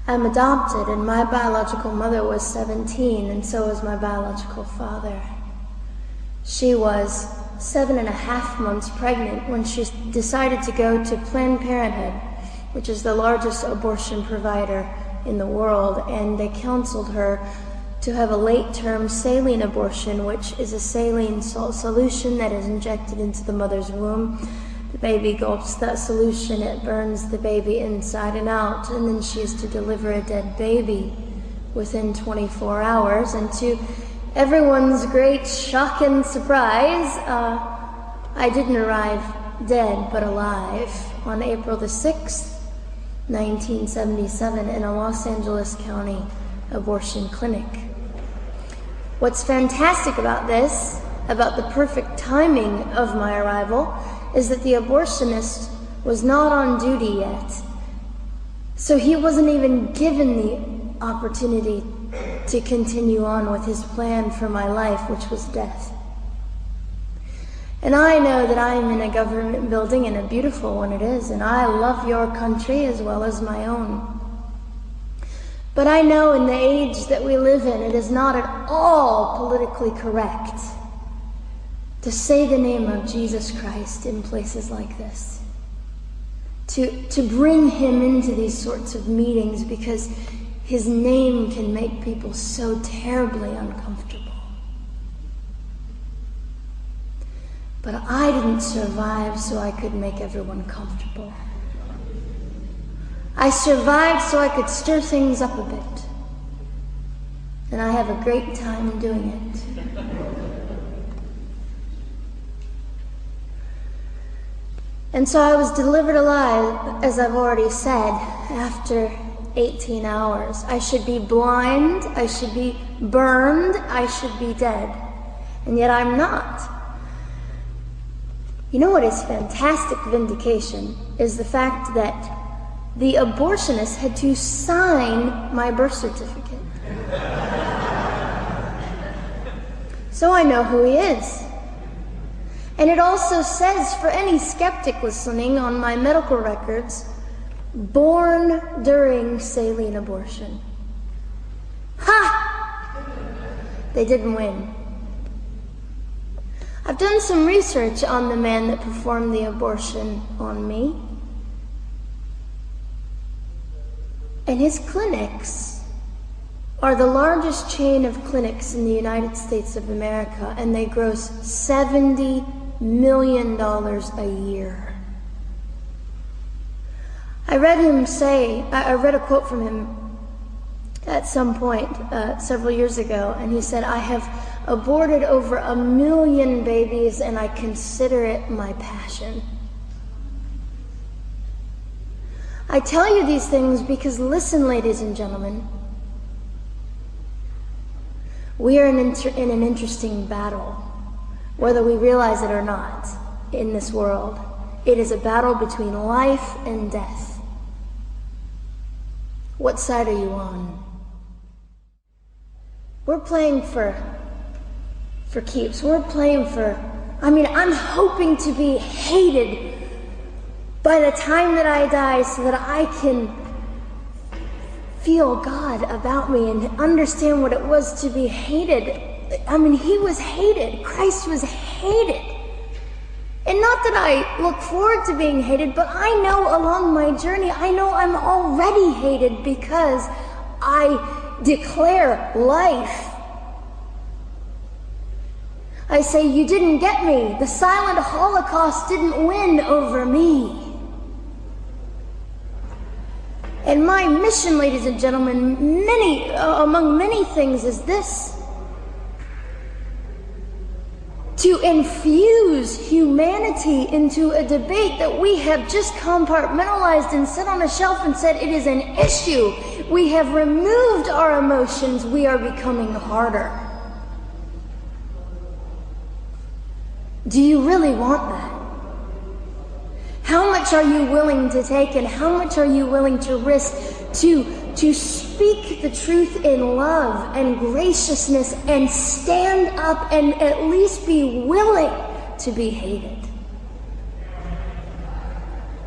I'm adopted, and my biological mother was 17, and so was my biological father. She was 7.5 months pregnant when she decided to go to Planned Parenthood, which is the largest abortion provider in the world, and they counseled her to have a late-term saline abortion, which is a saline salt solution that is injected into the mother's womb. The baby gulps that solution, it burns the baby inside and out, and then she is to deliver a dead baby within 24 hours. And to everyone's great shock and surprise, I didn't arrive dead but alive on April the 6th, 1977 in a Los Angeles County abortion clinic. What's fantastic about this, about the perfect timing of my arrival, is that the abortionist was not on duty yet. So he wasn't even given the opportunity to continue on with his plan for my life, which was death. And I know that I'm in a government building, and a beautiful one it is, and I love your country as well as my own. But I know in the age that we live in, it is not at all politically correct to say the name of Jesus Christ in places like this. To bring him into these sorts of meetings, because his name can make people so terribly uncomfortable. But I didn't survive so I could make everyone comfortable. I survived so I could stir things up a bit. And I have a great time doing it. And so I was delivered alive, as I've already said, after 18 hours. I should be blind, I should be burned, I should be dead. And yet I'm not. You know what is fantastic vindication is the fact that the abortionist had to sign my birth certificate. So I know who he is. And it also says, for any skeptic listening, on my medical records, born during saline abortion. Ha! They didn't win. I've done some research on the man that performed the abortion on me. And his clinics are the largest chain of clinics in the United States of America, and they gross $70 million a year. I read a quote from him at some point several years ago, and he said, "I have aborted over 1 million babies, and I consider it my passion." I tell you these things because, listen, ladies and gentlemen, we are in an interesting battle, whether we realize it or not, in this world. It is a battle between life and death. What side are you on? We're playing for keeps. We're playing I'm hoping to be hated by the time that I die so that I can feel God about me and understand what it was to be hated. He was hated. Christ was hated. And not that I look forward to being hated, but I know along my journey, I know I'm already hated because I declare life. I say, you didn't get me. The silent Holocaust didn't win over me. And my mission, ladies and gentlemen, among many things, is this: to infuse humanity into a debate that we have just compartmentalized and set on a shelf and said it is an issue. We have removed our emotions. We are becoming harder. Do you really want that? How much are you willing to take, and how much are you willing to risk to speak the truth in love and graciousness and stand up and at least be willing to be hated?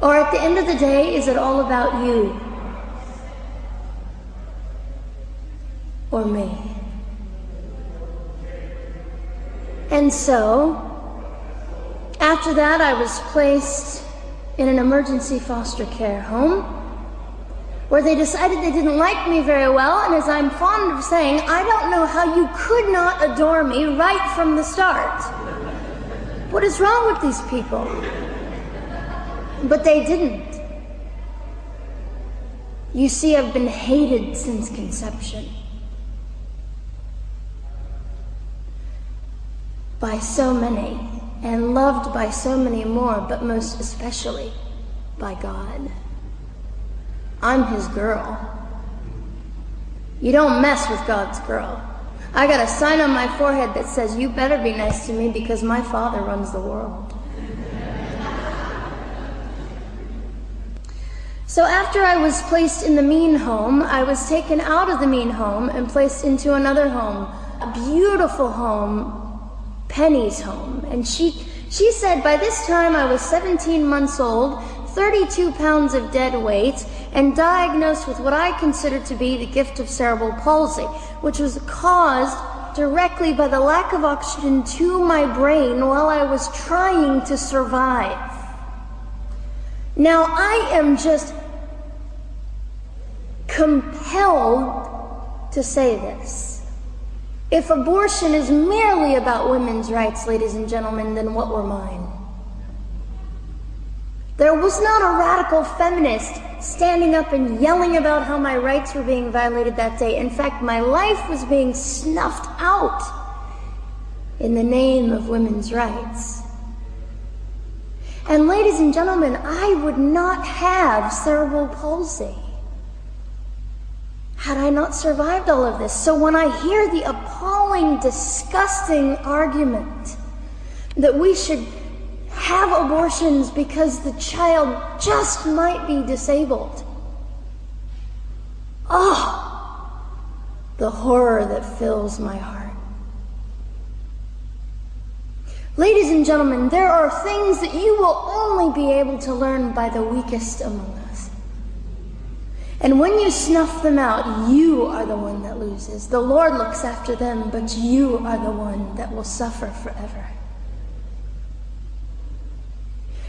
Or at the end of the day, is it all about you? or me. And so, after that, I was placed in an emergency foster care home where they decided they didn't like me very well, and as I'm fond of saying, I don't know how you could not adore me right from the start. What is wrong with these people? But they didn't. You see, I've been hated since conception by so many, and loved by so many more, but most especially by God. I'm his girl. You don't mess with God's girl. I got a sign on my forehead that says, you better be nice to me because my Father runs the world. So after I was placed in the mean home, I was taken out of the mean home and placed into another home, a beautiful home, Penny's home. And she said by this time I was 17 months old, 32 pounds of dead weight, and diagnosed with what I considered to be the gift of cerebral palsy, which was caused directly by the lack of oxygen to my brain while I was trying to survive. Now, I am just compelled to say this. If abortion is merely about women's rights, ladies and gentlemen, then what were mine? There was not a radical feminist standing up and yelling about how my rights were being violated that day. In fact, my life was being snuffed out in the name of women's rights. And ladies and gentlemen, I would not have cerebral palsy had I not survived all of this. So when I hear the appalling, disgusting argument that we should have abortions because the child just might be disabled, oh, the horror that fills my heart. Ladies and gentlemen, there are things that you will only be able to learn by the weakest among us. And when you snuff them out, you are the one that loses. The Lord looks after them, but you are the one that will suffer forever.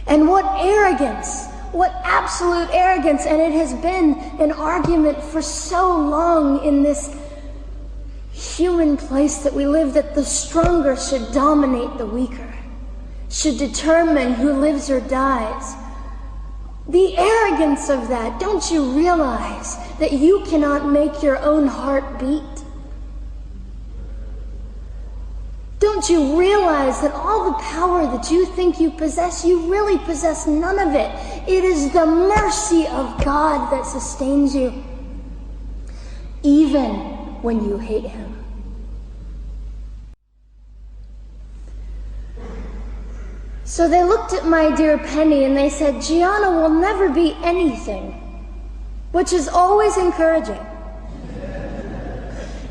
And what arrogance, what absolute arrogance, and it has been an argument for so long in this human place that we live, that the stronger should dominate the weaker, should determine who lives or dies. The arrogance of that, don't you realize that you cannot make your own heart beat? Don't you realize that all the power that you think you possess, you really possess none of it? It is the mercy of God that sustains you, even when you hate him. So they looked at my dear Penny and they said, Gianna will never be anything, which is always encouraging.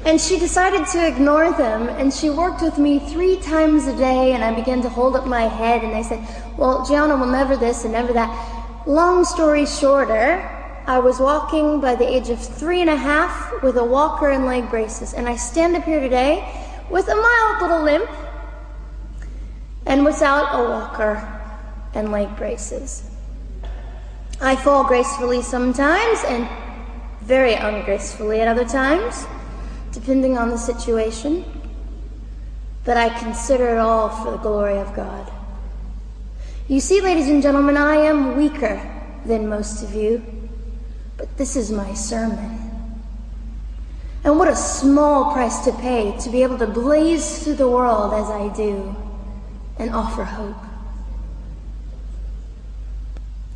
And she decided to ignore them, and she worked with me 3 times a day, and I began to hold up my head, and they said, well, Gianna will never this and never that. Long story shorter, I was walking by the age of 3.5 with a walker and leg braces, and I stand up here today with a mild little limp and without a walker and leg braces. I fall gracefully sometimes and very ungracefully at other times, depending on the situation, but I consider it all for the glory of God. You see, ladies and gentlemen, I am weaker than most of you, but this is my sermon. And what a small price to pay to be able to blaze through the world as I do and offer hope.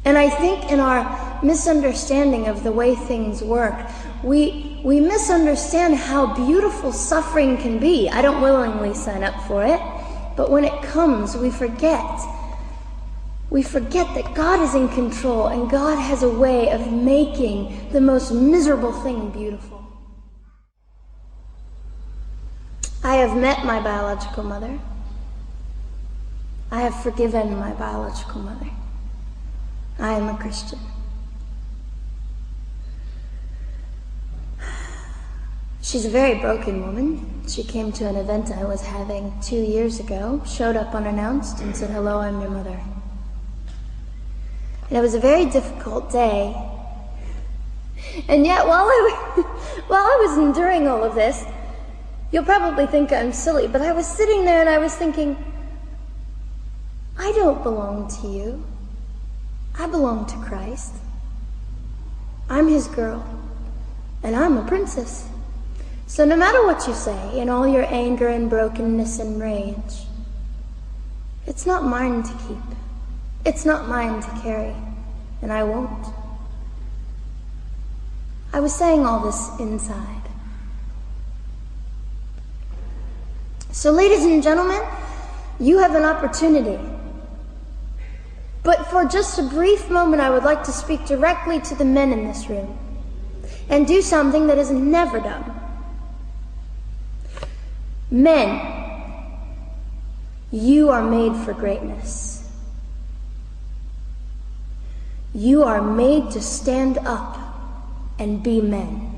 And I think in our misunderstanding of the way things work, we misunderstand how beautiful suffering can be. I don't willingly sign up for it, but when it comes, we forget. We forget that God is in control and God has a way of making the most miserable thing beautiful. I have met my biological mother. I have forgiven my biological mother. I am a Christian. She's a very broken woman. She came to an event I was having 2 years ago, showed up unannounced, and said, "Hello, I'm your mother." And it was a very difficult day. And yet, while I was enduring all of this, you'll probably think I'm silly, but I was sitting there and I was thinking, I don't belong to you. I belong to Christ. I'm his girl, and I'm a princess. So no matter what you say, in all your anger and brokenness and rage, it's not mine to keep. It's not mine to carry, and I won't. I was saying all this inside. So ladies and gentlemen, you have an opportunity. But for just a brief moment, I would like to speak directly to the men in this room and do something that is never done. Men, you are made for greatness. You are made to stand up and be men.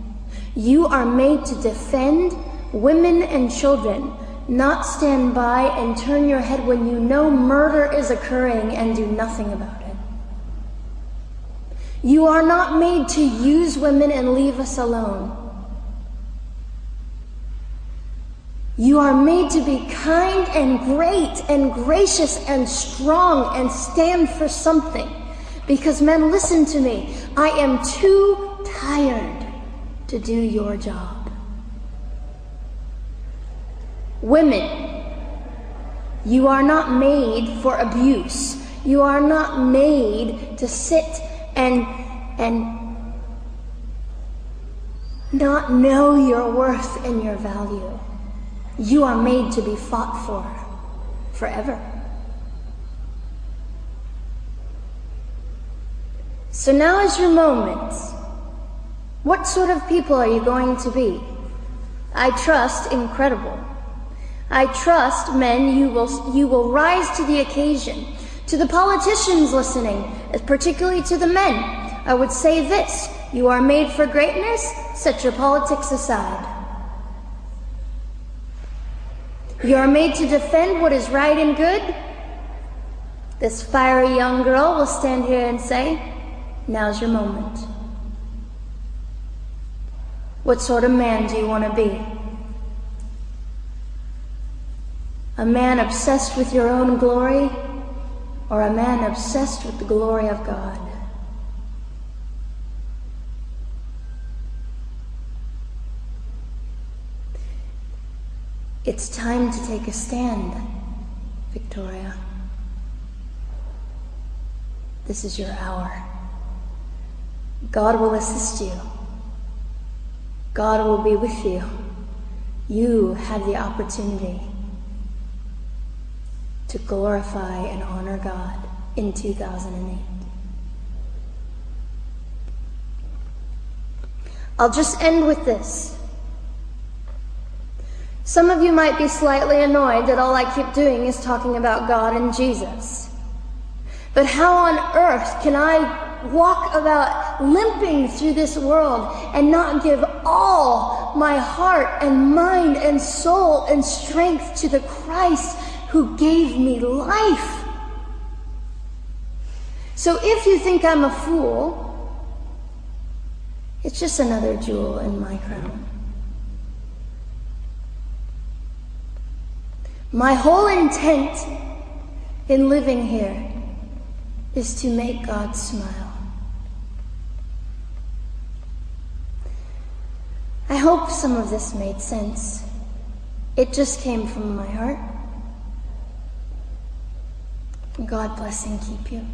You are made to defend women and children, not stand by and turn your head when you know murder is occurring and do nothing about it. You are not made to use women and leave us alone. You are made to be kind and great and gracious and strong and stand for something. Because men, listen to me, I am too tired to do your job. Women, you are not made for abuse. You are not made to sit and not know your worth and your value. You are made to be fought for forever. So now is your moment. What sort of people are you going to be? I trust incredible. I trust, men, you will rise to the occasion. To the politicians listening, particularly to the men, I would say this: you are made for greatness, set your politics aside. You are made to defend what is right and good. This fiery young girl will stand here and say, now's your moment. What sort of man do you want to be? A man obsessed with your own glory, or a man obsessed with the glory of God? It's time to take a stand, Victoria. This is your hour. God will assist you. God will be with you. You have the opportunity to glorify and honor God in 2008. I'll just end with this. Some of you might be slightly annoyed that all I keep doing is talking about God and Jesus. But how on earth can I walk about limping through this world and not give all my heart and mind and soul and strength to the Christ who gave me life? So if you think I'm a fool, it's just another jewel in my crown. My whole intent in living here is to make God smile. I hope some of this made sense. It just came from my heart. God bless and keep you.